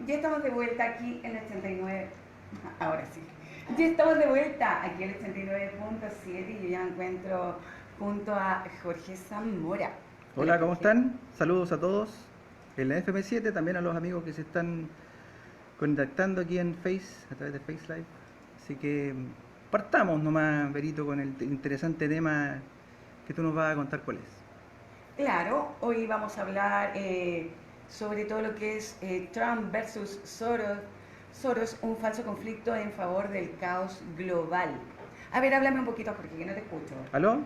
Ya estamos de vuelta aquí en el 89. Ahora sí. Ya estamos de vuelta aquí en el 89.7 y yo ya me encuentro junto a Jorge Zamora. Hola Hola, ¿cómo Jorge. están? Saludos a todos en la FM7, también a los amigos que se están contactando aquí en Face, a través de Face Live. Así que partamos nomás, Berito, con el interesante tema que tú nos vas a contar cuál es. Claro, hoy vamos a hablar sobre todo lo que es Trump versus Soros. Soros, un falso conflicto en favor del caos global. A ver, háblame un poquito Jorge, que no te escucho. ¿Aló?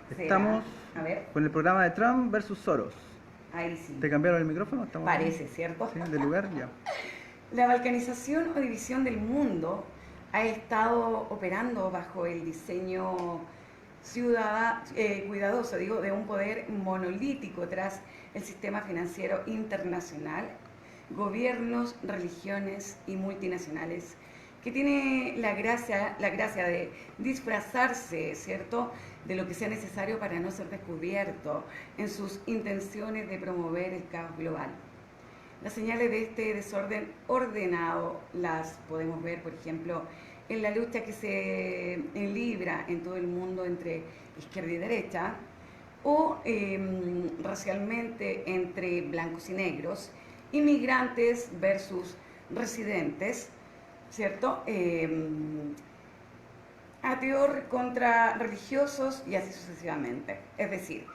¿Será? Estamos A ver, con el programa de Trump versus Soros. ahí sí. ¿Te cambiaron el micrófono? ¿Estamos bien? Parece, ¿cierto? ¿Sí? ¿De lugar? Ya. La balcanización o división del mundo ha estado operando bajo el diseño cuidadoso, digo, de un poder monolítico tras el sistema financiero internacional, gobiernos, religiones y multinacionales, que tiene la gracia de disfrazarse, ¿cierto?, de lo que sea necesario para no ser descubierto en sus intenciones de promover el caos global. Las señales de este desorden ordenado las podemos ver, por ejemplo, en la lucha que se libra en todo el mundo entre izquierda y derecha, o racialmente entre blancos y negros, inmigrantes versus residentes, ¿cierto? Ateor contra religiosos y así sucesivamente. Es decir,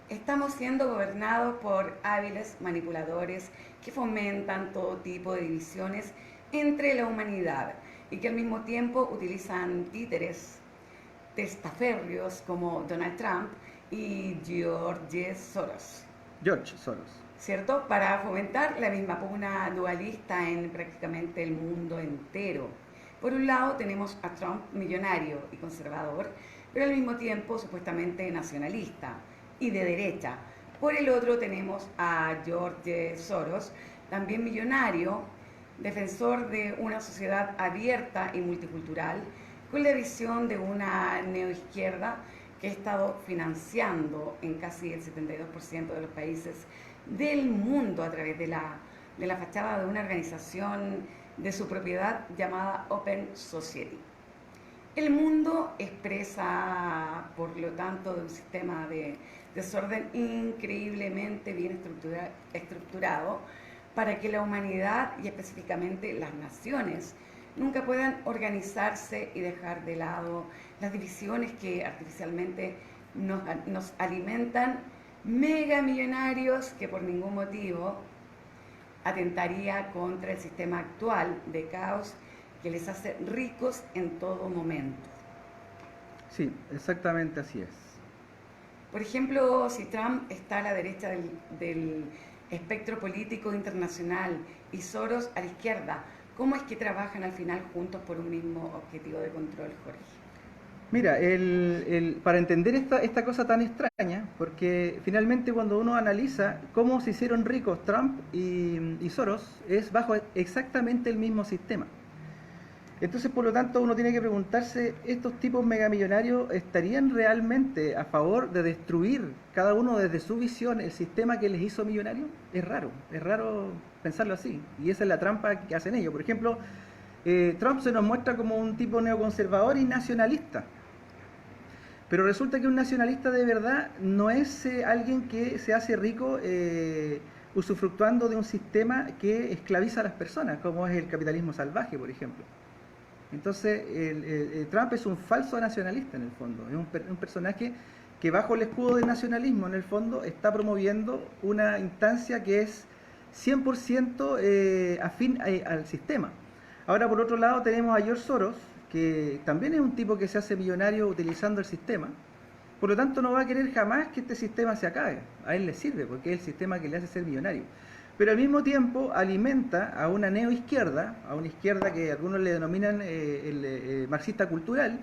estamos siendo gobernados por hábiles manipuladores que fomentan todo tipo de divisiones entre la humanidad y que al mismo tiempo utilizan títeres testaferrios como Donald Trump y George Soros, George Soros. ¿cierto? Para fomentar la misma pugna dualista en prácticamente el mundo entero. Por un lado tenemos a Trump millonario y conservador, pero al mismo tiempo supuestamente nacionalista y de derecha. Por el otro tenemos a George Soros, también millonario, defensor de una sociedad abierta y multicultural, con la visión de una neoizquierda que ha estado financiando en casi el 72% de los países del mundo a través de la fachada de una organización de su propiedad llamada Open Society. El mundo expresa, por lo tanto, de un sistema de desorden increíblemente bien estructurado para que la humanidad y específicamente las naciones nunca puedan organizarse y dejar de lado las divisiones que artificialmente nos alimentan megamillonarios que por ningún motivo atentaría contra el sistema actual de caos que les hace ricos en todo momento. Sí, exactamente así es. Por ejemplo, si Trump está a la derecha del espectro político internacional y Soros a la izquierda, ¿cómo es que trabajan al final juntos por un mismo objetivo de control, Jorge? Mira, para entender esta cosa tan extraña, porque finalmente cuando uno analiza cómo se hicieron ricos Trump y Soros, es bajo exactamente el mismo sistema. Entonces, por lo tanto, uno tiene que preguntarse, ¿estos tipos megamillonarios estarían realmente a favor de destruir cada uno desde su visión el sistema que les hizo millonarios? Es raro pensarlo así. Y esa es la trampa que hacen ellos. Por ejemplo, Trump se nos muestra como un tipo neoconservador y nacionalista. Pero resulta que un nacionalista de verdad no es alguien que se hace rico usufructuando de un sistema que esclaviza a las personas, como es el capitalismo salvaje, por ejemplo. Entonces, Trump es un falso nacionalista en el fondo, es un personaje que bajo el escudo del nacionalismo en el fondo está promoviendo una instancia que es 100% afín al sistema. Ahora, por otro lado, tenemos a George Soros, que también es un tipo que se hace millonario utilizando el sistema. Por lo tanto, no va a querer jamás que este sistema se acabe. A él le sirve, porque es el sistema que le hace ser millonario. Pero al mismo tiempo alimenta a una neoizquierda, a una izquierda que algunos le denominan marxista cultural,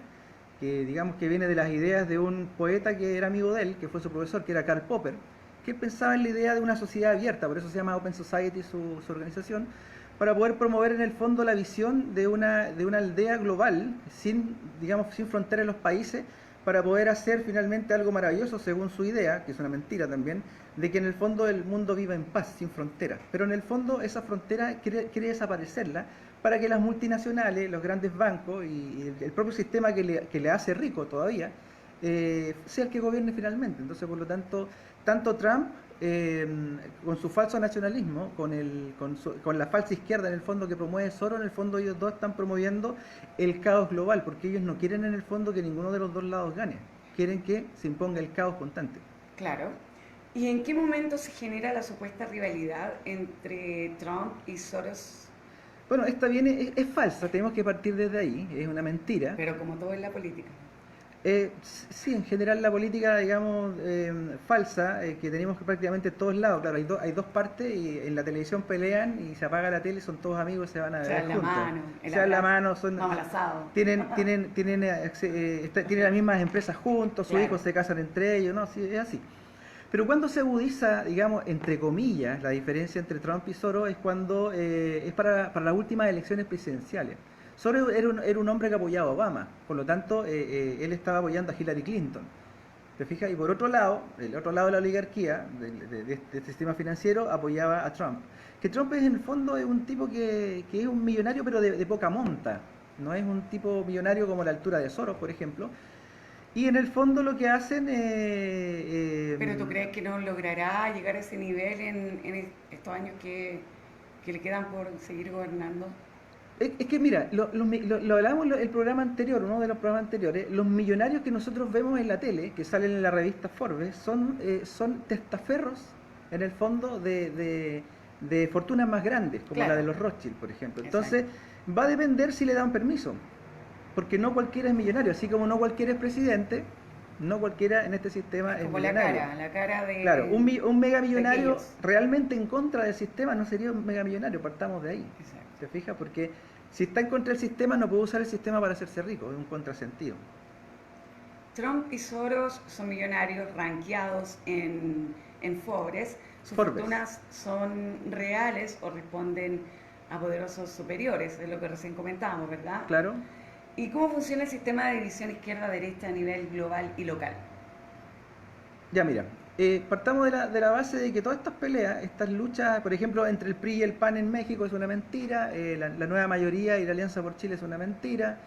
que digamos que viene de las ideas de un poeta que era amigo de él, que fue su profesor, que era Karl Popper, que pensaba en la idea de una sociedad abierta, por eso se llama Open Society su organización, para poder promover en el fondo la visión de una aldea global, sin, digamos, sin fronteras en los países, para poder hacer finalmente algo maravilloso según su idea, que es una mentira también, de que en el fondo el mundo viva en paz, sin fronteras. Pero en el fondo esa frontera quiere desaparecerla para que las multinacionales, los grandes bancos y el propio sistema que le hace rico todavía, sea el que gobierne finalmente. Entonces, por lo tanto, tanto Trump, con su falso nacionalismo, con la falsa izquierda en el fondo que promueve Soros, en el fondo ellos dos están promoviendo el caos global, porque ellos no quieren en el fondo que ninguno de los dos lados gane, quieren que se imponga el caos constante. Claro. ¿Y en qué momento se genera la supuesta rivalidad entre Trump y Soros? Bueno, esta viene, es falsa, tenemos que partir desde ahí, es una mentira. Pero como todo en la política. Sí, en general la política, digamos, falsa, que tenemos que prácticamente todos lados. Claro, hay dos partes y en la televisión pelean y se apaga la tele, son todos amigos, se van a ver juntos. Se dan la mano, son, tienen las mismas empresas juntos, sus hijos se casan entre ellos, ¿no? Sí, es así. Pero cuando se agudiza, digamos, entre comillas, la diferencia entre Trump y Soros es cuando es para las últimas elecciones presidenciales. Soros era un hombre que apoyaba a Obama, por lo tanto, él estaba apoyando a Hillary Clinton. ¿Te fijas? Y por otro lado, el otro lado de la oligarquía, de este sistema financiero, apoyaba a Trump. Que Trump en el fondo es un tipo que es un millonario, pero de poca monta. No es un tipo millonario como la altura de Soros, por ejemplo. Y en el fondo lo que hacen... ¿Pero tú crees que no logrará llegar a ese nivel en estos años que le quedan por seguir gobernando? Es que mira, lo hablamos en el programa anterior, uno de los programas anteriores, los millonarios que nosotros vemos en la tele, que salen en la revista Forbes, son testaferros, en el fondo, de fortunas más grandes, como la de los Rothschild, por ejemplo. Entonces, va a depender si le dan permiso, porque no cualquiera es millonario, así como no cualquiera es presidente, no cualquiera en este sistema es millonario. La cara de... Claro, un megamillonario realmente en contra del sistema no sería un megamillonario, partamos de ahí. Exacto. ¿Te fijas? Porque si está en contra del sistema, no puede usar el sistema para hacerse rico, es un contrasentido. Trump y Soros son millonarios rankeados en Forbes. Sus fortunas son reales o responden a poderosos superiores, es lo que recién comentábamos, ¿verdad? Claro. ¿Y cómo funciona el sistema de división izquierda-derecha a nivel global y local? Ya, mira, partamos de la base de que todas estas peleas, estas luchas, por ejemplo, entre el PRI y el PAN en México es una mentira, la nueva mayoría y la Alianza por Chile es una mentira,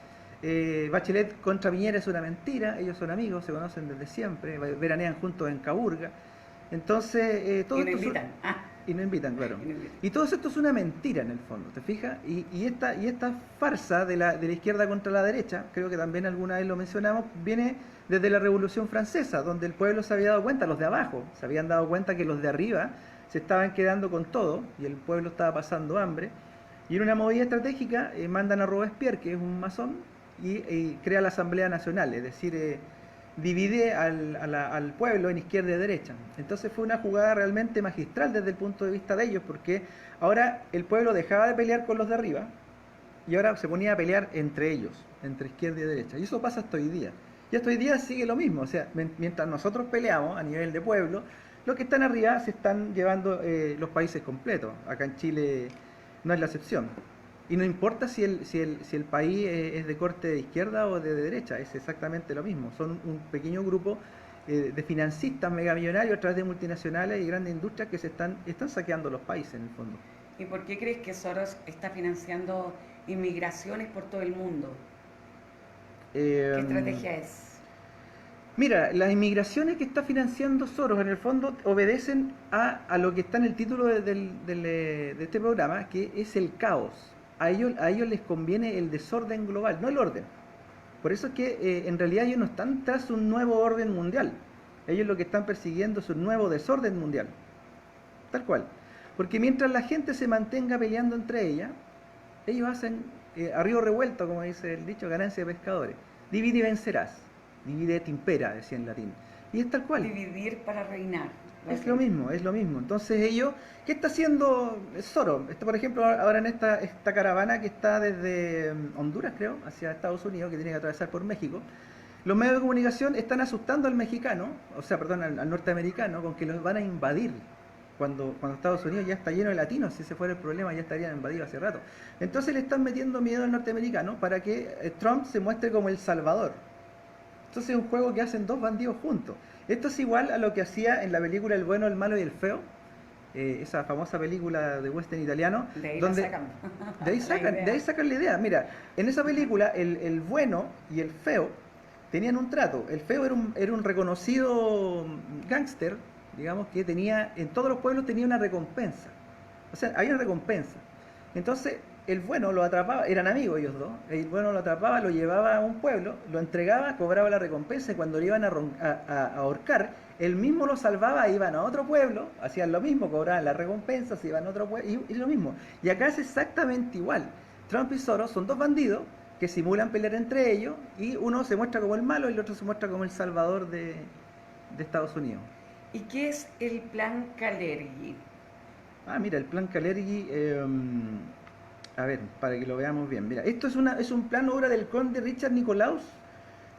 Bachelet contra Piñera es una mentira, ellos son amigos, se conocen desde siempre, veranean juntos en Caburga. Entonces, todo y no invitan. Y no invitan, claro. Y todo esto es una mentira en el fondo, ¿te fijas? Y esta farsa de la izquierda contra la derecha, creo que también alguna vez lo mencionamos, viene desde la Revolución Francesa, donde el pueblo se había dado cuenta, los de abajo, se habían dado cuenta que los de arriba se estaban quedando con todo y el pueblo estaba pasando hambre. Y en una movida estratégica mandan a Robespierre, que es un masón, y crea la Asamblea Nacional, es decir, divide al pueblo en izquierda y derecha. Entonces fue una jugada realmente magistral desde el punto de vista de ellos, porque ahora el pueblo dejaba de pelear con los de arriba y ahora se ponía a pelear entre ellos, entre izquierda y derecha. Y eso pasa hasta hoy día. Y hasta hoy día sigue lo mismo, o sea, mientras nosotros peleamos a nivel de pueblo, los que están arriba se están llevando los países completos. Acá en Chile no es la excepción. Y no importa si el país es de corte de izquierda o de derecha, es exactamente lo mismo. Son un pequeño grupo de financistas megamillonarios a través de multinacionales y grandes industrias que están saqueando los países en el fondo. ¿Y por qué crees que Soros está financiando inmigraciones por todo el mundo? ¿Qué estrategia es? Mira, las inmigraciones que está financiando Soros en el fondo obedecen a lo que está en el título de este programa, que es el caos. A ellos les conviene el desorden global, no el orden. Por eso es que en realidad ellos no están tras un nuevo orden mundial. Ellos lo que están persiguiendo es un nuevo desorden mundial. Tal cual. Porque mientras la gente se mantenga peleando entre ellas, ellos hacen a río revuelto, como dice el dicho, ganancia de pescadores. Divide y vencerás. Divide et impera, decía en latín. Y es tal cual. Dividir para reinar. Es lo mismo, es lo mismo. Entonces ellos, ¿qué está haciendo Soros? Por ejemplo, ahora en esta caravana que está desde Honduras, creo, hacia Estados Unidos, que tiene que atravesar por México, los medios de comunicación están asustando al mexicano, o sea, perdón, al norteamericano, con que los van a invadir. Cuando Estados Unidos ya está lleno de latinos, si ese fuera el problema ya estarían invadidos hace rato. Entonces le están metiendo miedo al norteamericano para que Trump se muestre como el salvador. Entonces es un juego que hacen dos bandidos juntos. Esto es igual a lo que hacía en la película El bueno, el malo y el feo, esa famosa película de western italiano, De ahí donde la sacan. de ahí sacan la idea. Mira, en esa película el bueno y el feo tenían un trato. El feo era un reconocido gángster, digamos, que tenía, en todos los pueblos tenía una recompensa. O sea, hay una recompensa. Entonces, el bueno lo atrapaba, eran amigos ellos dos, el bueno lo atrapaba, lo llevaba a un pueblo, lo entregaba, cobraba la recompensa y cuando lo iban a ahorcar, él mismo lo salvaba, iban a otro pueblo, hacían lo mismo, cobraban la recompensa, se iban a otro pueblo y lo mismo. Y acá es exactamente igual. Trump y Soros son dos bandidos que simulan pelear entre ellos y uno se muestra como el malo y el otro se muestra como el salvador de Estados Unidos. ¿Y qué es el plan Kalergi? Ah, mira, el plan Kalergi, a ver, para que lo veamos bien. Mira, esto es un plan obra del conde Richard Nicolaus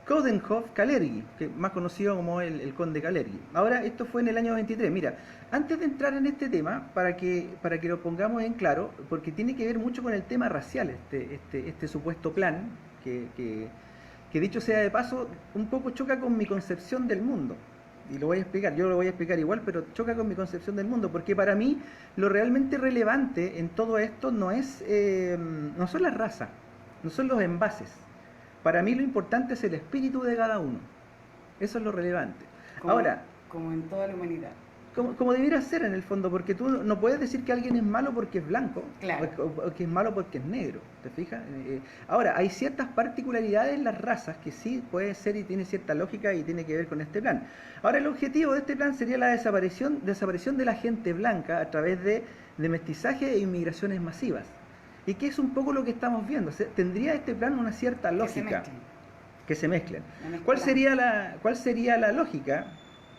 Coudenhove Kalergi, que más conocido como el conde Kalergi. Ahora, esto fue en el año 23. Mira, antes de entrar en este tema, para que lo pongamos en claro, porque tiene que ver mucho con el tema racial, este supuesto plan, que dicho sea de paso, un poco choca con mi concepción del mundo. Y lo voy a explicar, yo lo voy a explicar igual, pero choca con mi concepción del mundo, porque para mí lo realmente relevante en todo esto no son las razas, no son los envases. Para mí lo importante es el espíritu de cada uno. Eso es lo relevante. Ahora, como en toda la humanidad. como debiera ser en el fondo, porque tú no puedes decir que alguien es malo porque es blanco, claro, o que es malo porque es negro, ¿te fijas? Ahora, hay ciertas particularidades en las razas que sí puede ser y tiene cierta lógica y tiene que ver con este plan. Ahora, el objetivo de este plan sería la desaparición de la gente blanca a través de mestizaje e inmigraciones masivas. Y que es un poco lo que estamos viendo. Tendría este plan una cierta lógica. Que se mezclen. ¿Cuál sería la lógica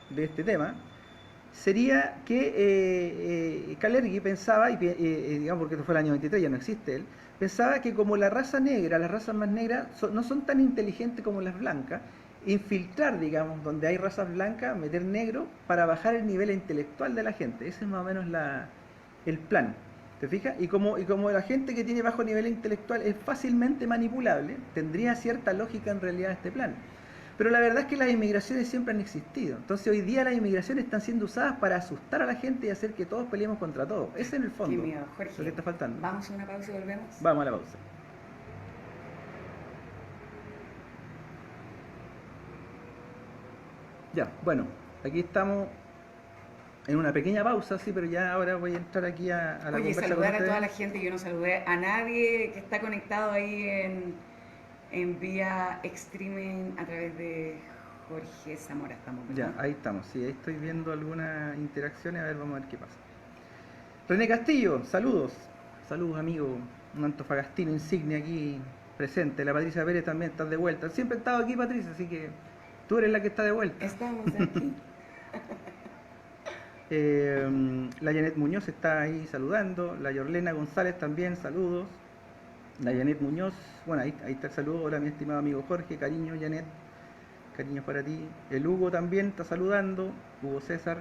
de este tema? Sería que Kalergi pensaba, digamos porque esto fue el año 23, ya no existe él, pensaba que como la raza negra, las razas más negras, no son tan inteligentes como las blancas, infiltrar, digamos, donde hay razas blancas, meter negro para bajar el nivel intelectual de la gente. Ese es más o menos el plan. ¿Te fijas? Y como la gente que tiene bajo nivel intelectual es fácilmente manipulable, tendría cierta lógica en realidad este plan. Pero la verdad es que las inmigraciones siempre han existido. Entonces hoy día las inmigraciones están siendo usadas para asustar a la gente y hacer que todos peleemos contra todos. Ese en el fondo. Qué miedo, Jorge. Lo que está faltando. ¿Vamos a una pausa y volvemos? Vamos a la pausa. Ya, bueno, aquí estamos en una pequeña pausa, sí, pero ya ahora voy a entrar aquí a la conversa. Oye, saludar a toda la gente, yo no saludé a nadie que está conectado ahí en vía streaming a través de Jorge Zamora. Estamos, ¿verdad? Ya, ahí estamos, sí, ahí estoy viendo algunas interacciones, a ver, vamos a ver qué pasa. René Castillo, saludos. Saludos, amigo, un antofagastino insigne aquí presente. La Patricia Pérez también está de vuelta. Siempre he estado aquí, Patricia, así que tú eres la que está de vuelta. Estamos aquí. La Janet Muñoz está ahí saludando. La Yorlena González también, saludos. La Janet Muñoz, bueno, ahí está el saludo. Hola, mi estimado amigo Jorge, cariño, Janet. Cariños para ti. El Hugo también está saludando. Hugo César.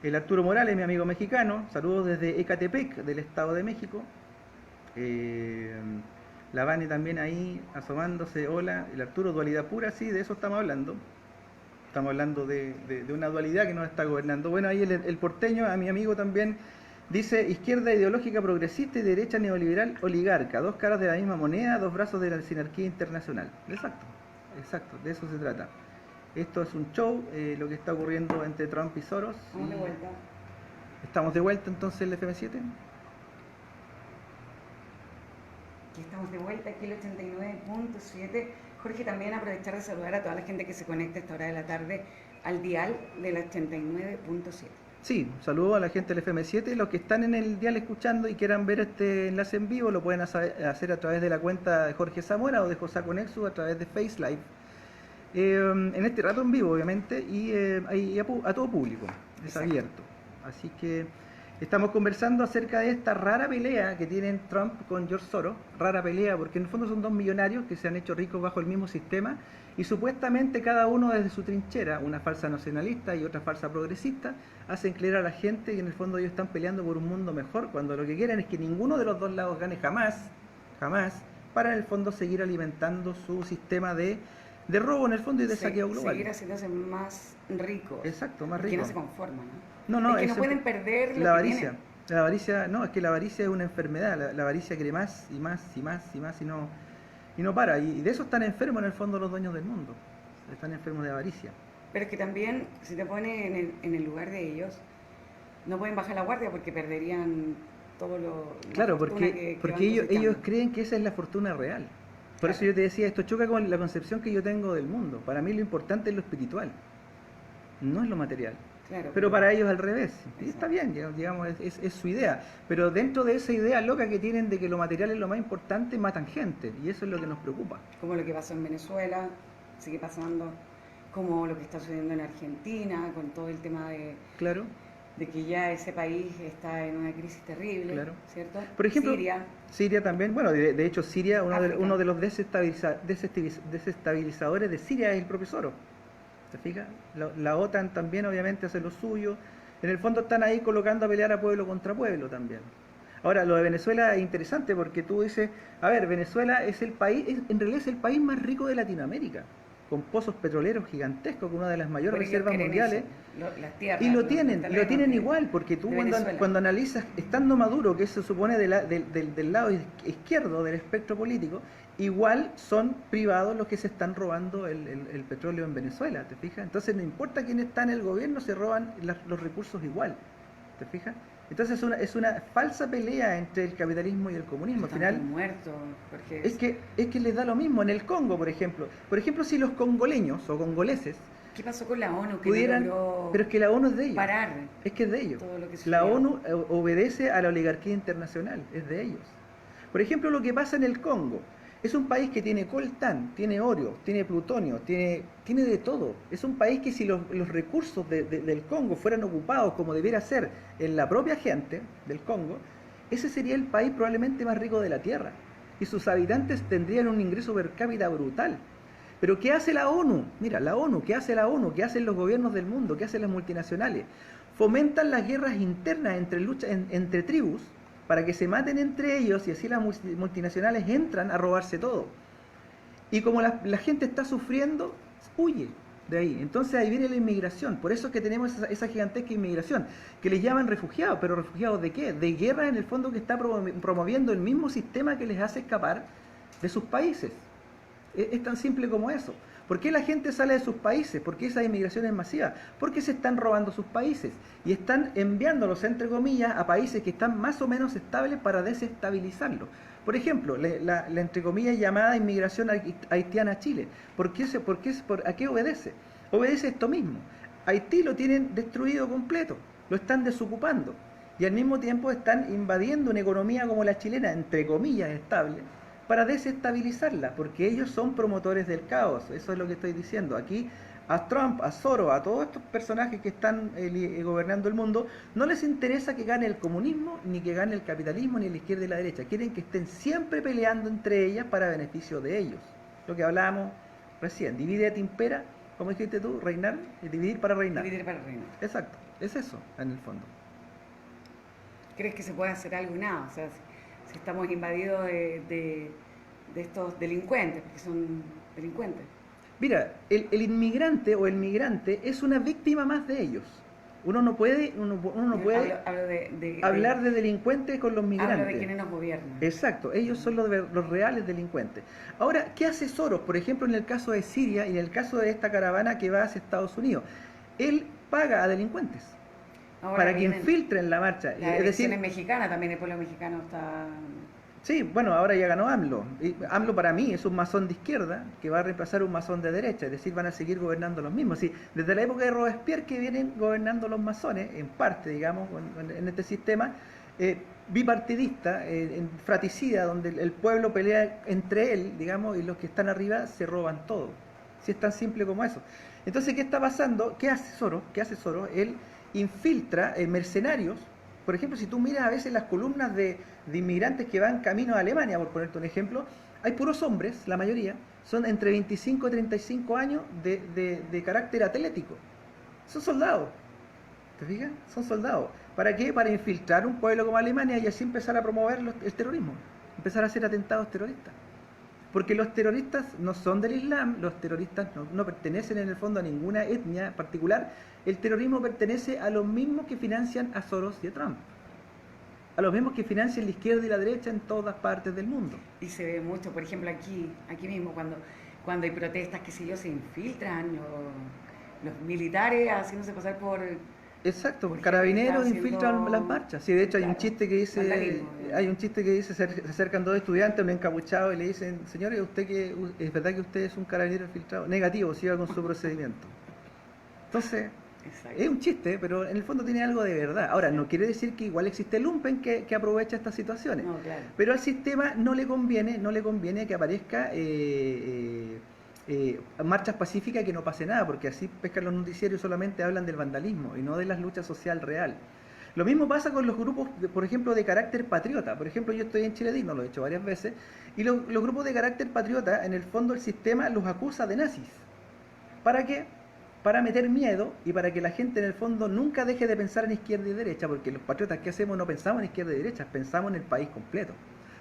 El Arturo Morales, mi amigo mexicano. Saludos desde Ecatepec, del Estado de México. La Vane también ahí asomándose. Hola. El Arturo, dualidad pura, sí, de eso estamos hablando. Estamos hablando de una dualidad que nos está gobernando. Bueno, ahí el porteño, a mi amigo también, dice izquierda ideológica progresista y derecha neoliberal oligarca. Dos caras de la misma moneda, dos brazos de la sinarquía internacional. Exacto, de eso se trata. Esto es un show, lo que está ocurriendo entre Trump y Soros. Estamos de vuelta. ¿Estamos de vuelta entonces el FM7? Aquí estamos de vuelta, aquí el 89.7. Jorge, también aprovechar de saludar a toda la gente que se conecta a esta hora de la tarde al dial del 89.7. Sí, saludo a la gente del FM7. Los que están en el dial escuchando y quieran ver este enlace en vivo lo pueden hacer a través de la cuenta de Jorge Zamora o de José Conexu a través de Face Live. En este rato en vivo, obviamente, y a todo público. Es Exacto. Abierto. Así que estamos conversando acerca de esta rara pelea que tienen Trump con George Soros. Rara pelea porque en el fondo son dos millonarios que se han hecho ricos bajo el mismo sistema y supuestamente cada uno desde su trinchera, una falsa nacionalista y otra falsa progresista, hacen creer a la gente que en el fondo ellos están peleando por un mundo mejor, cuando lo que quieren es que ninguno de los dos lados gane jamás, para en el fondo seguir alimentando su sistema de de robo en el fondo y de Se- saqueo global. seguir haciéndose más ricos. Exacto, más Porque rico. no se conforman, No, ¿no? no, es que no es pueden perder lo la que avaricia. tienen. La avaricia, no, es que la avaricia es una enfermedad. La avaricia quiere más y más y más y más y no para. Y de eso están enfermos en el fondo los dueños del mundo. Están enfermos de avaricia. Pero es que también, si te pones en el lugar de ellos, no pueden bajar la guardia porque perderían todo la Claro, fortuna que van porque ellos cosechando. creen que esa es la fortuna real. Por eso Claro. yo te decía, esto choca con la concepción que yo tengo del mundo. Para mí lo importante es lo espiritual, no es lo material. Claro, Pero para ellos al revés. Y está exacto. bien, digamos, es su idea. Pero dentro de esa idea loca que tienen de que lo material es lo más importante, matan gente. Y eso es lo que nos preocupa. Como lo que pasó en Venezuela, sigue pasando, como lo que está sucediendo en Argentina, con todo el tema Claro, de que ya ese país está en una crisis terrible, claro. ¿cierto? Por ejemplo, Siria, Siria también, bueno, de hecho Siria, África. uno de los desestabilizadores de Siria es el propio Soros. ¿Te fijas? La OTAN también obviamente hace lo suyo. En el fondo están ahí colocando a pelear a pueblo contra pueblo también. Ahora, lo de Venezuela es interesante porque tú dices, a ver, Venezuela es el país, en realidad es el país más rico de Latinoamérica, con pozos petroleros gigantescos, con una de las mayores por ellos reservas quieren mundiales. eso, las tierras, Y lo los tienen terrenos igual, porque tú de Venezuela. cuando analizas, estando Maduro, que se supone del lado izquierdo del espectro político, igual son privados los que se están robando el petróleo en Venezuela, ¿te fijas? Entonces no importa quién está en el gobierno, se roban los recursos igual, ¿te fijas? Entonces es una falsa pelea entre el capitalismo y el comunismo. Al Están final, todos muertos, porque es que les da lo mismo. En el Congo, por ejemplo, si los congoleños o congoleses ¿qué pasó con la ONU que pudieran, no logró pero es que la ONU es de ellos, parar es que es de ellos. todo lo que La sucedió? ONU obedece a la oligarquía internacional, es de ellos. Por ejemplo, lo que pasa en el Congo, es un país que tiene coltán, tiene oro, tiene plutonio, tiene de todo. Es un país que si los recursos del Congo fueran ocupados como debiera ser en la propia gente del Congo, ese sería el país probablemente más rico de la Tierra. Y sus habitantes tendrían un ingreso per cápita brutal. Pero ¿qué hace la ONU? Mira, la ONU, ¿qué hace la ONU? ¿Qué hacen los gobiernos del mundo? ¿Qué hacen las multinacionales? Fomentan las guerras internas entre tribus para que se maten entre ellos y así las multinacionales entran a robarse todo. Y como la gente está sufriendo, huye de ahí. Entonces ahí viene la inmigración. Por eso es que tenemos esa gigantesca inmigración, que les llaman refugiados. ¿Pero refugiados de qué? De guerra en el fondo que está promoviendo el mismo sistema que les hace escapar de sus países. Es tan simple como eso. ¿Por qué la gente sale de sus países? ¿Por qué esa inmigración es masiva? Porque se están robando sus países y están enviándolos, entre comillas, a países que están más o menos estables para desestabilizarlos. Por ejemplo, la entre comillas llamada inmigración haitiana a Chile. ¿A qué obedece? Obedece esto mismo. Haití lo tienen destruido completo, lo están desocupando y al mismo tiempo están invadiendo una economía como la chilena, entre comillas, estable, para desestabilizarla, porque ellos son promotores del caos. Eso es lo que estoy diciendo. Aquí a Trump, a Soros, a todos estos personajes que están gobernando el mundo, no les interesa que gane el comunismo, ni que gane el capitalismo, ni la izquierda y la derecha. Quieren que estén siempre peleando entre ellas para beneficio de ellos. Lo que hablábamos recién, divide et impera, como dijiste tú, reinar, dividir para reinar. Dividir para reinar. Exacto, es eso en el fondo. ¿Crees que se puede hacer algo? Nada, o sea, si estamos invadidos de estos delincuentes, porque son delincuentes. Mira, el inmigrante o el migrante es una víctima más de ellos. Uno no puede Hablo hablar de delincuentes con los migrantes. hablo de quienes nos gobiernan. Exacto, ellos son los reales delincuentes. Ahora, ¿qué hace Soros? Por ejemplo, en el caso de Siria y en el caso de esta caravana que va hacia Estados Unidos. Él paga a delincuentes Ahora para que vienen infiltren la marcha. las Es decir, elecciones mexicanas, también el pueblo mexicano está... sí, bueno, ahora ya ganó AMLO. Y AMLO para mí es un masón de izquierda que va a reemplazar un masón de derecha, es decir, van a seguir gobernando los mismos. Sí, desde la época de Robespierre que vienen gobernando los masones, en parte, digamos, en este sistema bipartidista, fratricida, donde el pueblo pelea entre él, digamos, y los que están arriba se roban todo. Si es tan simple como eso. Entonces, ¿qué está pasando? ¿Qué hace Soros? Él infiltra mercenarios. Por ejemplo, si tú miras a veces las columnas de inmigrantes que van camino a Alemania, por ponerte un ejemplo, hay puros hombres, la mayoría, son entre 25 y 35 años de carácter atlético. Son soldados, ¿te fijas? Son soldados. ¿Para qué? Para infiltrar un pueblo como Alemania y así empezar a promover el terrorismo, empezar a hacer atentados terroristas. Porque los terroristas no son del Islam, los terroristas no pertenecen en el fondo a ninguna etnia particular. El terrorismo pertenece a los mismos que financian a Soros y a Trump. A los mismos que financian la izquierda y la derecha en todas partes del mundo. Y se ve mucho, por ejemplo, aquí mismo, cuando hay protestas, qué sé yo, se infiltran los militares haciéndose pasar por... Exacto, por carabineros gente que está infiltran haciendo- las marchas. Sí, de hecho Claro, hay un chiste que dice, se acercan dos estudiantes, un encapuchado, y le dicen, señores, ¿es verdad que usted es un carabinero infiltrado? Negativo, siga con su procedimiento. Entonces, Exacto. es un chiste, pero en el fondo tiene algo de verdad. Ahora, no quiere decir que igual existe el lumpen que aprovecha estas situaciones. No, claro. Pero al sistema no le conviene que aparezca marchas pacíficas y que no pase nada, porque así pescan los noticiarios, solamente hablan del vandalismo y no de la lucha social real. Lo mismo pasa con los grupos, por ejemplo, de carácter patriota. Por ejemplo, yo estoy en Chile Digno, lo he hecho varias veces, y los grupos de carácter patriota, en el fondo el sistema los acusa de nazis. ¿Para qué? Para meter miedo y para que la gente en el fondo nunca deje de pensar en izquierda y derecha, porque los patriotas que hacemos no pensamos en izquierda y derecha, pensamos en el país completo.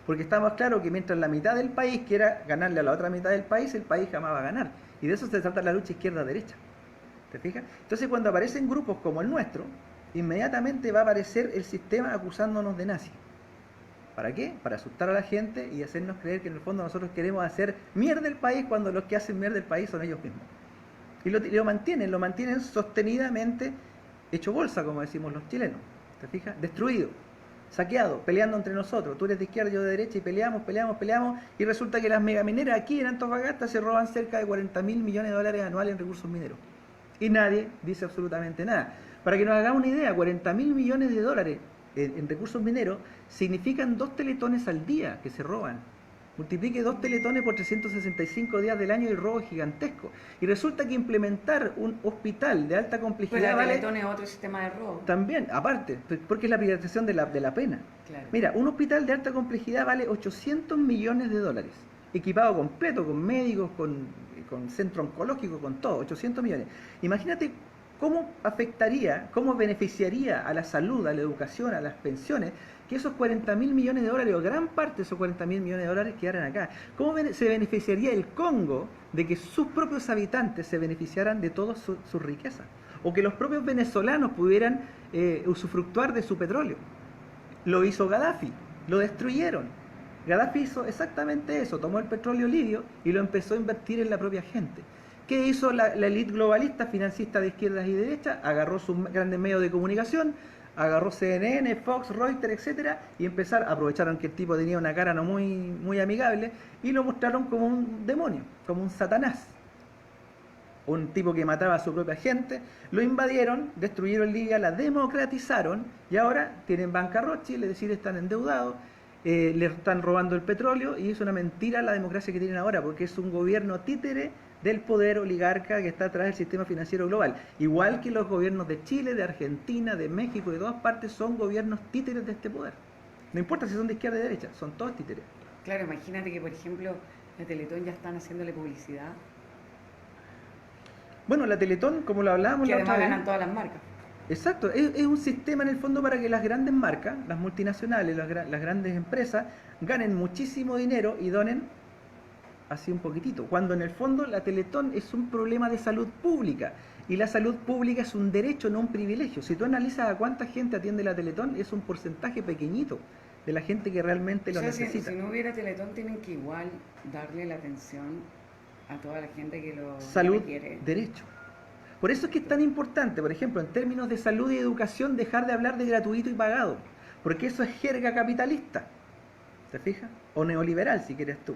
Porque estamos claros que mientras la mitad del país quiera ganarle a la otra mitad del país, el país jamás va a ganar. Y de eso se trata la lucha izquierda-derecha. ¿Te fijas? Entonces cuando aparecen grupos como el nuestro, inmediatamente va a aparecer el sistema acusándonos de nazis. ¿Para qué? Para asustar a la gente y hacernos creer que en el fondo nosotros queremos hacer mierda el país cuando los que hacen mierda el país son ellos mismos. Y lo mantienen sostenidamente hecho bolsa, como decimos los chilenos. ¿Te fijas? Destruido, saqueado, peleando entre nosotros. Tú eres de izquierda, yo de derecha, y peleamos. Y resulta que las megamineras aquí en Antofagasta se roban cerca de 40.000 millones de dólares anuales en recursos mineros. Y nadie dice absolutamente nada. Para que nos hagamos una idea, 40.000 millones de dólares en recursos mineros significan 2 teletones al día que se roban. Multiplique 2 teletones por 365 días del año y el robo es gigantesco. Y resulta que implementar un hospital de alta Pues complejidad la vale Teletón es otro sistema de robo. también, aparte, porque es la privatización de la pena. Claro. Mira, un hospital de alta complejidad vale 800 millones de dólares, equipado completo, con médicos, con centro oncológico, con todo, 800 millones. Imagínate cómo afectaría, cómo beneficiaría a la salud, a la educación, a las pensiones, que esos 40.000 millones de dólares, o gran parte de esos 40.000 millones de dólares quedaran acá. ¿Cómo se beneficiaría el Congo de que sus propios habitantes se beneficiaran de toda su riqueza? O que los propios venezolanos pudieran usufructuar de su petróleo. Lo hizo Gaddafi, lo destruyeron. Gaddafi hizo exactamente eso, tomó el petróleo libio y lo empezó a invertir en la propia gente. ¿Qué hizo la élite globalista, financista de izquierdas y derechas? Agarró sus grandes medios de comunicación, agarró CNN, Fox, Reuters, etcétera, y aprovecharon que el tipo tenía una cara no muy amigable, y lo mostraron como un demonio, como un Satanás. Un tipo que mataba a su propia gente, lo invadieron, destruyeron Libia, la democratizaron, y ahora tienen bancarrota, es decir, están endeudados, le están robando el petróleo, y es una mentira la democracia que tienen ahora, porque es un gobierno títere del poder oligarca que está atrás del sistema financiero global. Igual que los gobiernos de Chile, de Argentina, de México, de todas partes, son gobiernos títeres de este poder. No importa si son de izquierda o de derecha, son todos títeres. Claro, imagínate que, por ejemplo, la Teletón ya están haciéndole publicidad. Bueno, la Teletón, como lo hablábamos Que la además otra vez, ganan todas las marcas. exacto, es un sistema en el fondo para que las grandes marcas, las multinacionales, las grandes empresas, ganen muchísimo dinero y donen así un poquitito, cuando en el fondo la Teletón es un problema de salud pública, y la salud pública es un derecho, no un privilegio. Si tú analizas a cuánta gente atiende la Teletón, es un porcentaje pequeñito de la gente que realmente lo necesita. Si no hubiera Teletón, tienen que igual darle la atención a toda la gente que lo Salud, requiere. derecho. Por eso es que es tan importante, por ejemplo, en términos de salud y educación, dejar de hablar de gratuito y pagado, porque eso es jerga capitalista, ¿te fijas? O neoliberal, si quieres tú.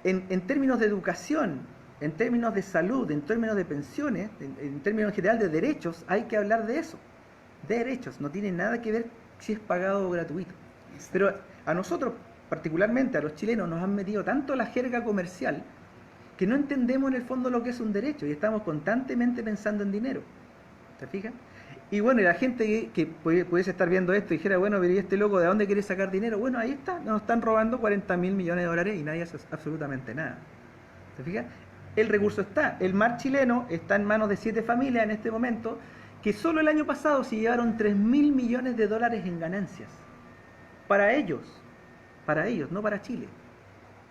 En términos de educación, en términos de salud, en términos de pensiones, en términos en general de derechos, hay que hablar de eso. De derechos, no tiene nada que ver si es pagado o gratuito. Exacto. Pero a nosotros, particularmente a los chilenos, nos han metido tanto la jerga comercial que no entendemos en el fondo lo que es un derecho y estamos constantemente pensando en dinero. ¿Te fijas? Y bueno, y la gente que pudiese estar viendo esto y dijera, bueno, pero ¿y este loco de dónde quiere sacar dinero? Bueno, ahí está, nos están robando 40.000 millones de dólares y nadie hace absolutamente nada. ¿Te fijas? El recurso está. El mar chileno está en manos de 7 familias en este momento, que solo el año pasado se llevaron 3.000 millones de dólares en ganancias. Para ellos, no para Chile.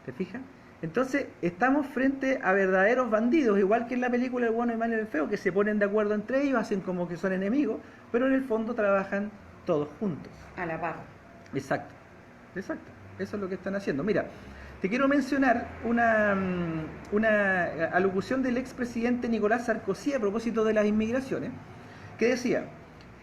¿Te fijas? Entonces, estamos frente a verdaderos bandidos, igual que en la película El bueno, el malo y el feo, que se ponen de acuerdo entre ellos, hacen como que son enemigos, pero en el fondo trabajan todos juntos. A la par. Exacto, exacto. Eso es lo que están haciendo. Mira, te quiero mencionar una alocución del expresidente Nicolás Sarkozy a propósito de las inmigraciones, que decía: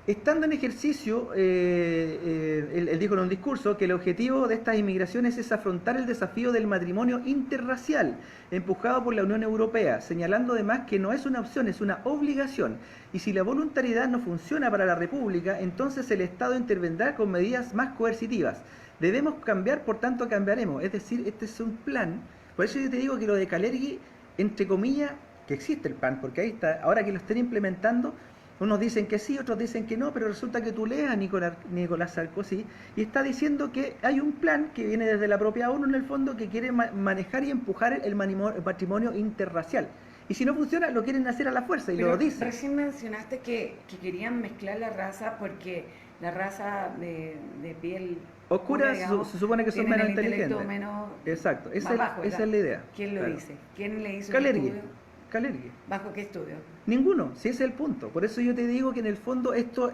estando en ejercicio, él dijo en un discurso que el objetivo de estas inmigraciones es afrontar el desafío del matrimonio interracial, empujado por la Unión Europea, señalando además que no es una opción, es una obligación. Y si la voluntariedad no funciona para la República, entonces el Estado intervendrá con medidas más coercitivas. Debemos cambiar, por tanto cambiaremos. Es decir, este es un plan. Por eso yo te digo que lo de Kalergi, entre comillas, que existe el plan, porque ahí está, ahora que lo estén implementando, unos dicen que sí, otros dicen que no, pero resulta que tú lees a Nicolás Sarkozy y está diciendo que hay un plan que viene desde la propia ONU en el fondo, que quiere manejar y empujar el matrimonio interracial. Y si no funciona, lo quieren hacer a la fuerza, y pero lo dicen. Recién mencionaste que querían mezclar la raza porque la raza de piel oscura, digamos, se supone que son menos inteligentes. Menos, exacto, esa es la idea. ¿Quién lo claro. dice? ¿Quién le hizo Kalergi. el estudio? Kalergi. ¿Bajo qué estudio? Ninguno, si ese es el punto. Por eso yo te digo que en el fondo yo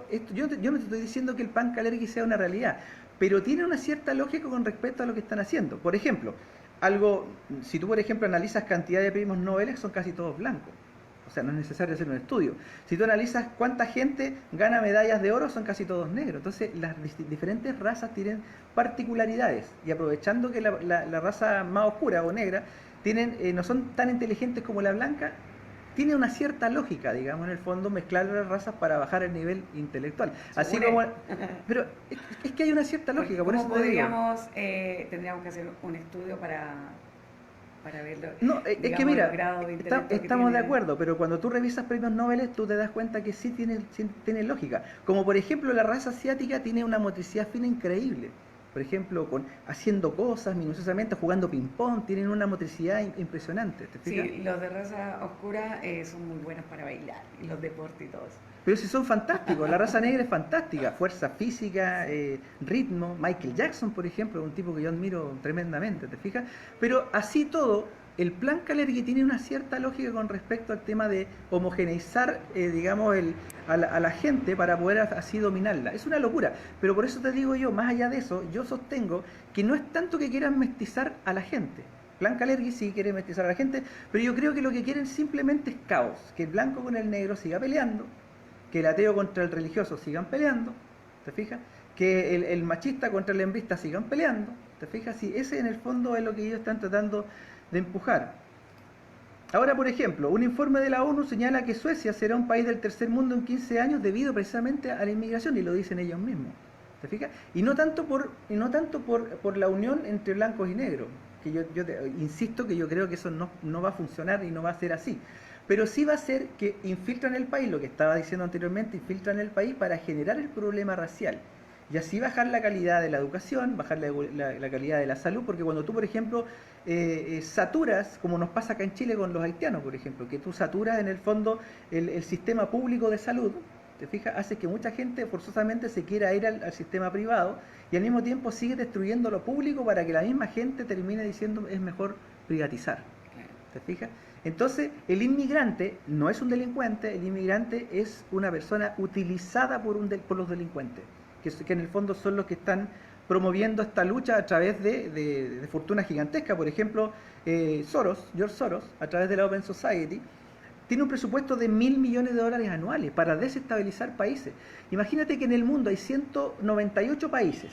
no te estoy diciendo que el plan Kalergi sea una realidad, pero tiene una cierta lógica con respecto a lo que están haciendo. Por ejemplo, si tú por ejemplo analizas cantidad de premios Nobel, son casi todos blancos. O sea, no es necesario hacer un estudio. Si tú analizas cuánta gente gana medallas de oro, son casi todos negros. Entonces, las diferentes razas tienen particularidades. Y aprovechando que la raza más oscura o negra no son tan inteligentes como la blanca, tiene una cierta lógica, digamos, en el fondo, mezclar las razas para bajar el nivel intelectual. Así como, pero es que hay una cierta lógica, por eso te digo. Tendríamos que hacer un estudio para verlo. No, digamos, es que mira, estamos de tiene. acuerdo, pero cuando tú revisas premios Nobel, tú te das cuenta que sí tiene lógica. Como por ejemplo, la raza asiática tiene una motricidad fina increíble. Por ejemplo, haciendo cosas minuciosamente, jugando ping-pong, tienen una motricidad impresionante. ¿Te fijas? Sí, los de raza oscura son muy buenos para bailar, y los deportes y todo eso. Pero si son fantásticos, la raza negra es fantástica, fuerza física, ritmo. Michael Jackson, por ejemplo, un tipo que yo admiro tremendamente, ¿te fijas? Pero así todo, el plan Kalergi tiene una cierta lógica con respecto al tema de homogeneizar, digamos, a la gente para poder así dominarla. Es una locura, pero por eso te digo yo, más allá de eso, yo sostengo que no es tanto que quieran mestizar a la gente. Plan Kalergi sí quiere mestizar a la gente, pero yo creo que lo que quieren simplemente es caos, que el blanco con el negro siga peleando, que el ateo contra el religioso sigan peleando, ¿te fijas? Que el machista contra el hembrista sigan peleando, ¿te fijas? Sí, ese en el fondo es lo que ellos están tratando de empujar. Ahora, por ejemplo, un informe de la ONU señala que Suecia será un país del tercer mundo en 15 años debido precisamente a la inmigración, y lo dicen ellos mismos, ¿te fijas? Y no tanto por la unión entre blancos y negros, que yo insisto que yo creo que eso no va a funcionar y no va a ser así. Pero sí va a ser que infiltran el país, lo que estaba diciendo anteriormente, infiltran el país para generar el problema racial. Y así bajar la calidad de la educación, bajar la calidad de la salud, porque cuando tú, por ejemplo, saturas, como nos pasa acá en Chile con los haitianos, por ejemplo, que tú saturas en el fondo el sistema público de salud, ¿te fijas? Hace que mucha gente forzosamente se quiera ir al sistema privado y al mismo tiempo sigue destruyendo lo público para que la misma gente termine diciendo es mejor privatizar. ¿Te fijas? Entonces, el inmigrante no es un delincuente, el inmigrante es una persona utilizada por los delincuentes, que en el fondo son los que están promoviendo esta lucha a través de fortunas gigantescas. Por ejemplo, George Soros, a través de la Open Society, tiene un presupuesto de $1.000 millones anuales para desestabilizar países. Imagínate que en el mundo hay 198 países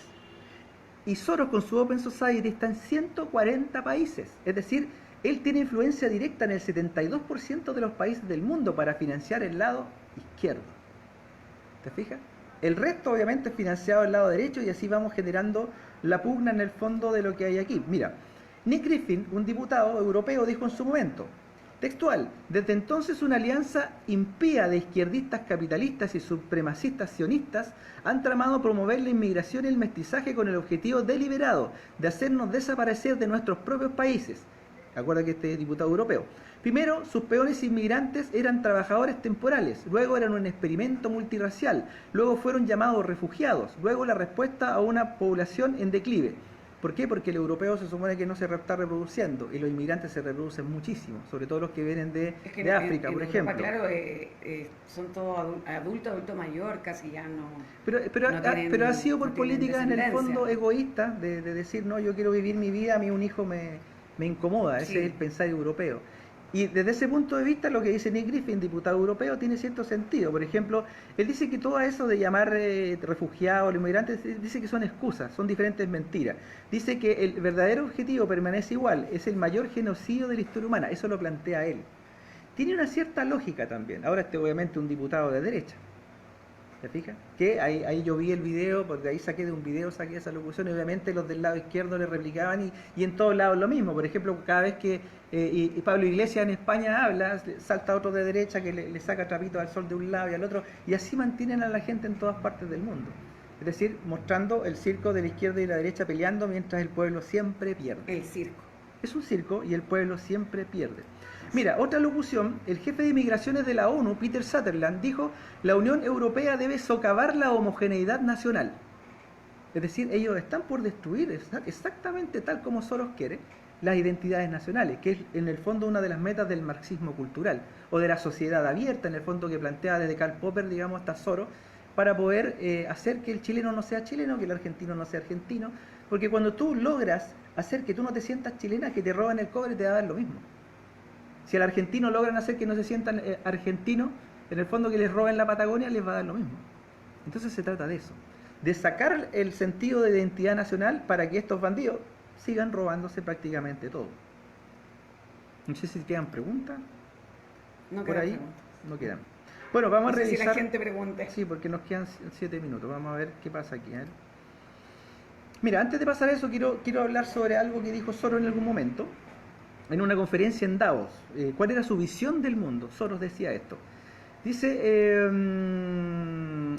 y Soros con su Open Society está en 140 países. Es decir, él tiene influencia directa en el 72% de los países del mundo para financiar el lado izquierdo. ¿Te fijas? El resto obviamente es financiado el lado derecho y así vamos generando la pugna en el fondo de lo que hay aquí. Mira, Nick Griffin, un diputado europeo, dijo en su momento, textual: desde entonces una alianza impía de izquierdistas capitalistas y supremacistas sionistas han tramado promover la inmigración y el mestizaje con el objetivo deliberado de hacernos desaparecer de nuestros propios países. Acuerda que este diputado europeo. Primero, sus peones inmigrantes eran trabajadores temporales, luego eran un experimento multirracial, luego fueron llamados refugiados, luego la respuesta a una población en declive. ¿Por qué? Porque el europeo se supone que no se está reproduciendo y los inmigrantes se reproducen muchísimo, sobre todo los que vienen Es que de África, por Europa, ejemplo. claro, son todos adulto mayor, casi ya no, Pero ha sido por no tienen políticas en el descendencia. fondo egoístas de decir, no, yo quiero vivir mi vida, a mí un hijo me incomoda, ese Sí. es el pensar europeo. Y desde ese punto de vista, lo que dice Nick Griffin, diputado europeo, tiene cierto sentido. Por ejemplo, él dice que todo eso de llamar refugiados, inmigrantes, dice que son excusas, son diferentes mentiras. Dice que el verdadero objetivo permanece igual, es el mayor genocidio de la historia humana, eso lo plantea él. Tiene una cierta lógica también. Ahora obviamente un diputado de derecha. ¿Te fijas? Que ahí yo vi el video, porque ahí saqué esa locución, y obviamente los del lado izquierdo le replicaban, y en todos lados lo mismo. Por ejemplo, cada vez que y Pablo Iglesias en España habla, salta otro de derecha que le saca trapito al sol de un lado y al otro, y así mantienen a la gente en todas partes del mundo. Es decir, mostrando el circo de la izquierda y la derecha peleando mientras el pueblo siempre pierde. El circo. Es un circo y el pueblo siempre pierde. Mira, otra locución, el jefe de migraciones de la ONU, Peter Sutherland, dijo: la Unión Europea debe socavar la homogeneidad nacional. Es decir, ellos están por destruir, exactamente tal como Soros quiere, las identidades nacionales, que es en el fondo una de las metas del marxismo cultural, o de la sociedad abierta, en el fondo que plantea desde Karl Popper, digamos, hasta Soros, para poder hacer que el chileno no sea chileno, que el argentino no sea argentino, porque cuando tú logras hacer que tú no te sientas chilena, que te roban el cobre, te va a dar lo mismo. Si al argentino logran hacer que no se sientan argentinos, en el fondo que les roben la Patagonia, les va a dar lo mismo. Entonces se trata de eso, de sacar el sentido de identidad nacional para que estos bandidos sigan robándose prácticamente todo. No sé si quedan preguntas. No por quedan ahí preguntas. no quedan. Bueno, vamos No a sé revisar. si la gente pregunte. Sí, porque nos quedan 7 minutos. Vamos a ver qué pasa aquí. A ver. Mira, antes de pasar a eso, quiero hablar sobre algo que dijo Soros en algún momento, en una conferencia en Davos. ¿Cuál era su visión del mundo? Soros decía esto. Dice, el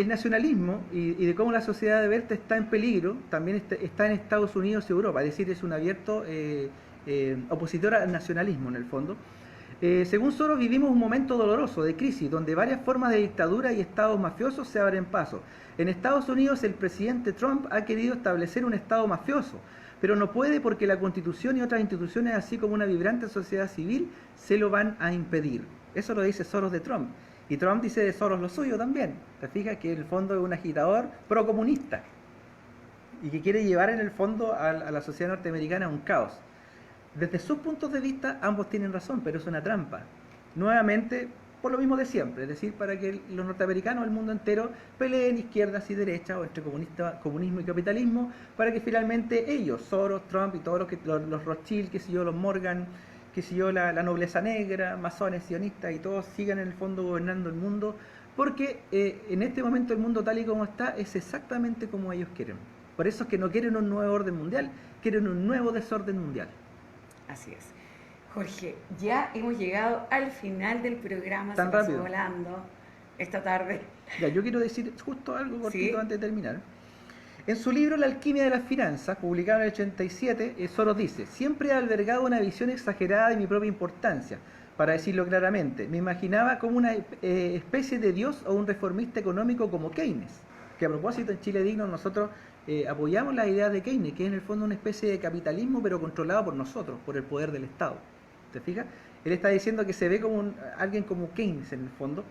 nacionalismo y de cómo la sociedad de Berta está en peligro, también está en Estados Unidos y Europa, es decir, es un abierto opositor al nacionalismo en el fondo. Según Soros, vivimos un momento doloroso de crisis, donde varias formas de dictadura y estados mafiosos se abren paso. En Estados Unidos, el presidente Trump ha querido establecer un estado mafioso, pero no puede porque la Constitución y otras instituciones, así como una vibrante sociedad civil, se lo van a impedir. Eso lo dice Soros de Trump. Y Trump dice de Soros lo suyo también. Te fijas que en el fondo es un agitador procomunista y que quiere llevar en el fondo a la sociedad norteamericana a un caos. Desde sus puntos de vista, ambos tienen razón, pero es una trampa. Nuevamente, por lo mismo de siempre, es decir, para que los norteamericanos, el mundo entero, peleen izquierdas y derechas, o entre comunismo y capitalismo, para que finalmente ellos, Soros, Trump y todos los Rothschild, qué sé yo, los Morgan, qué sé yo, la nobleza negra, masones, sionistas, y todos sigan en el fondo gobernando el mundo, porque en este momento el mundo tal y como está es exactamente como ellos quieren. Por eso es que no quieren un nuevo orden mundial, quieren un nuevo desorden mundial. Así es. Jorge, ya hemos llegado al final del programa. Tan se pasó rápido. volando esta tarde. Ya, yo quiero decir justo algo cortito ¿Sí? antes de terminar. En su libro La alquimia de las finanzas, publicado en el 87, Soros dice: siempre he albergado una visión exagerada de mi propia importancia. Para decirlo claramente, me imaginaba como una especie de dios o un reformista económico como Keynes, que a propósito en Chile Digno nosotros apoyamos las ideas de Keynes, que es en el fondo una especie de capitalismo pero controlado por nosotros, por el poder del Estado. ¿Te fijas? Él está diciendo que se ve como alguien como Keynes en el fondo,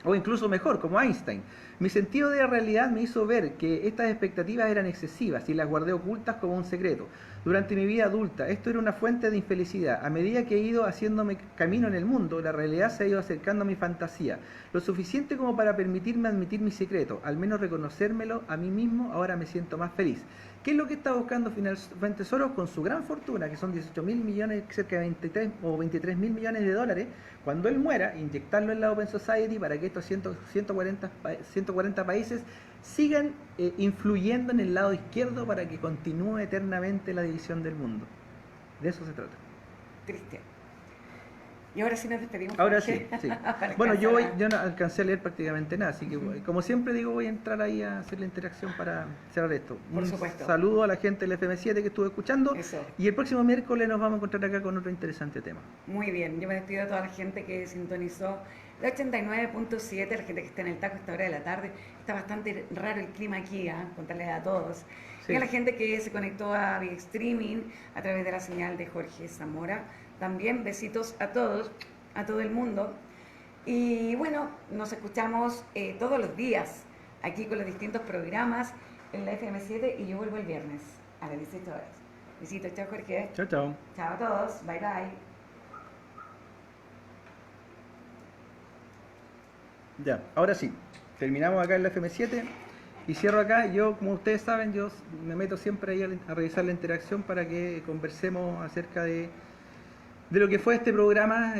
o incluso mejor, como Einstein. Mi sentido de la realidad me hizo ver que estas expectativas eran excesivas y las guardé ocultas como un secreto. Durante mi vida adulta, esto era una fuente de infelicidad. A medida que he ido haciéndome camino en el mundo, la realidad se ha ido acercando a mi fantasía. Lo suficiente como para permitirme admitir mi secreto, al menos reconocérmelo a mí mismo. Ahora me siento más feliz. ¿Qué es lo que está buscando finalmente Soros con su gran fortuna, que son 18.000 millones, cerca de 23 o 23.000 millones de dólares? Cuando él muera, inyectarlo en la Open Society para que estos 140 países sigan influyendo en el lado izquierdo para que continúe eternamente la división del mundo. De eso se trata. Triste. Y ahora sí nos despedimos. Ahora Jorge. sí. Para Bueno, yo alcanzar no alcancé a leer prácticamente nada, así que como siempre digo, voy a entrar ahí a hacer la interacción para cerrar esto. Por Un supuesto. saludo a la gente del FM7 que estuvo escuchando. Eso. Y el próximo miércoles nos vamos a encontrar acá con otro interesante tema. Muy bien, yo me despido de toda la gente que sintonizó La 89.7, la gente que está en el taco a esta hora de la tarde. Está bastante raro el clima aquí, contarles a todos. Sí. Y a la gente que se conectó a vía streaming a través de la señal de Jorge Zamora. También besitos a todos, a todo el mundo. Y bueno, nos escuchamos todos los días aquí con los distintos programas en la FM7 y yo vuelvo el viernes a las 18 horas. Besitos, chao Jorge. Chao, chao. Chao a todos, bye bye. Ya, ahora sí, terminamos acá en la FM7 y cierro acá. Yo, como ustedes saben, yo me meto siempre ahí a revisar la interacción para que conversemos acerca de lo que fue este programa.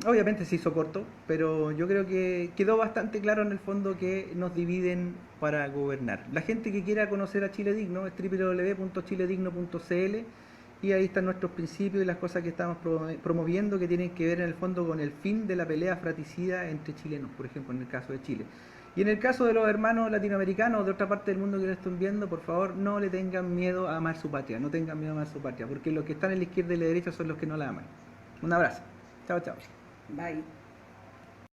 Obviamente se hizo corto, pero yo creo que quedó bastante claro en el fondo que nos dividen para gobernar. La gente que quiera conocer a Chile Digno es www.chiledigno.cl y ahí están nuestros principios y las cosas que estamos promoviendo, que tienen que ver en el fondo con el fin de la pelea fratricida entre chilenos, por ejemplo, en el caso de Chile. Y en el caso de los hermanos latinoamericanos de otra parte del mundo que lo estén viendo, por favor, no le tengan miedo a amar su patria, no tengan miedo a amar su patria, porque los que están en la izquierda y la derecha son los que no la aman. Un abrazo. Chao, chao. Bye.